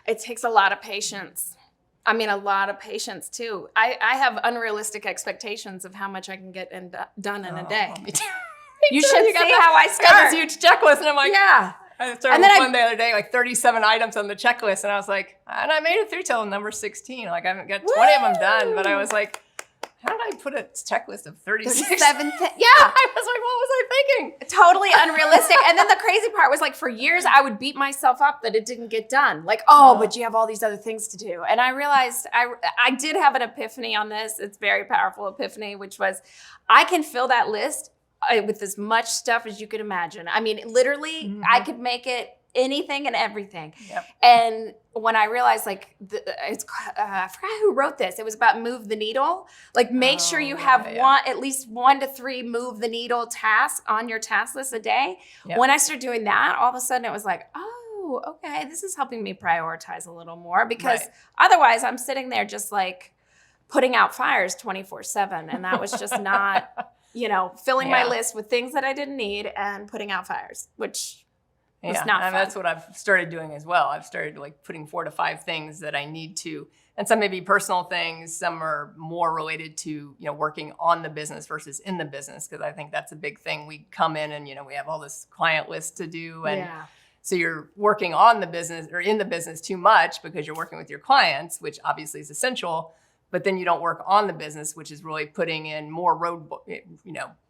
It takes a lot of patience. I mean, a lot of patience too. I have unrealistic expectations of how much I can get done in a day. You should see how I start. I got this huge checklist, and I'm like, yeah. I started with one the other day, like 37 items on the checklist, and I was like, and I made it through till number 16. Like I haven't got 20 of them done, but I was like, how did I put a checklist of 36? 37 yeah. I was like, what was I thinking? Totally unrealistic. And then the crazy part was like for years I would beat myself up that it didn't get done. Like, oh, but you have all these other things to do. And I realized I did have an epiphany on this. It's a very powerful epiphany, which was I can fill that list with as much stuff as you could imagine. I mean, literally, I could make it anything and everything. Yep. And when I realized, like, I forgot who wrote this. It was about move the needle. Like, make sure you have at least 1 to 3 move the needle tasks on your task list a day. Yep. When I started doing that, all of a sudden it was like, oh, okay, this is helping me prioritize a little more because otherwise I'm sitting there just like putting out fires 24/7. And that was just not, filling my list with things that I didn't need and putting out fires, which it's not fun. And that's what I've started doing as well. I've started like putting 4 to 5 things that I need to, and some may be personal things. Some are more related to, working on the business versus in the business. Cause I think that's a big thing. We come in and, we have all this client list to do. And so you're working on the business or in the business too much because you're working with your clients, which obviously is essential. But then you don't work on the business, which is really putting in more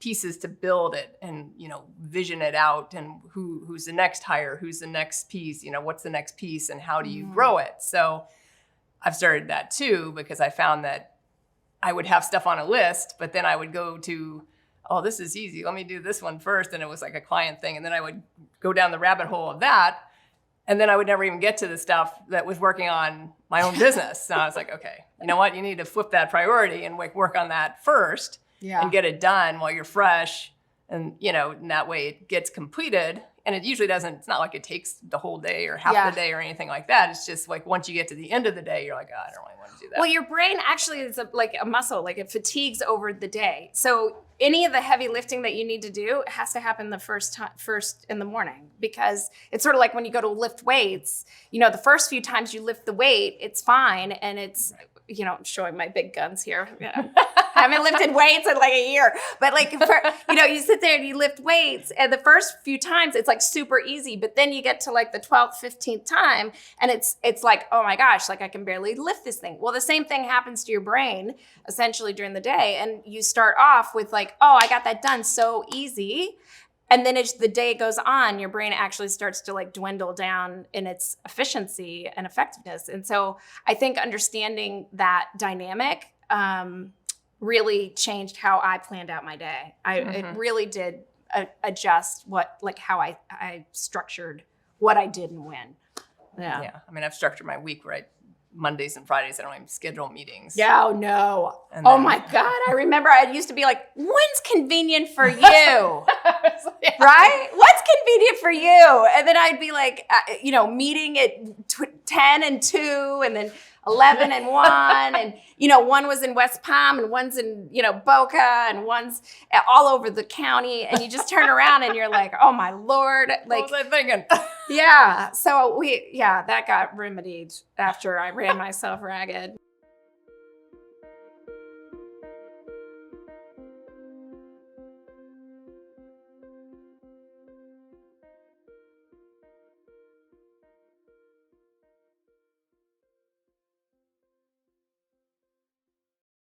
pieces to build it and, vision it out and who's the next hire, who's the next piece, what's the next piece and how do you grow it? So I've started that too, because I found that I would have stuff on a list, but then I would go to, oh, this is easy. Let me do this one first. And it was like a client thing. And then I would go down the rabbit hole of that. And then I would never even get to the stuff that was working on my own business. So I was like, okay, you know what? You need to flip that priority and work on that first and get it done while you're fresh. And, and that way it gets completed. And it usually doesn't, it's not like it takes the whole day or half the day or anything like that. It's just like once you get to the end of the day, you're like, oh, I don't really want to do that. Well, your brain actually is like a muscle, like it fatigues over the day. So any of the heavy lifting that you need to do has to happen the first in the morning, because it's sort of like when you go to lift weights, the first few times you lift the weight, it's fine. And it's, I'm showing my big guns here. I haven't lifted weights in like a year, but like, you sit there and you lift weights and the first few times it's like super easy, but then you get to like the 12th, 15th time and it's like, oh my gosh, like I can barely lift this thing. Well, the same thing happens to your brain essentially during the day. And you start off with like, oh, I got that done so easy. And then as the day goes on, your brain actually starts to like dwindle down in its efficiency and effectiveness. And so I think understanding that dynamic, really changed how I planned out my day. It really did adjust how I structured what I did and when. Yeah. I mean, I've structured my week where Mondays and Fridays, I don't even schedule meetings. Yeah, oh no. Oh my God. I remember I used to be like, when's convenient for you? Right? What's convenient for you? And then I'd be like, meeting at 10 and 2 and then 11 and 1 and one was in West Palm and one's in Boca and one's all over the county, and you just turn around and you're like, oh my Lord, like what was I thinking? Yeah, so that got remedied after I ran myself ragged.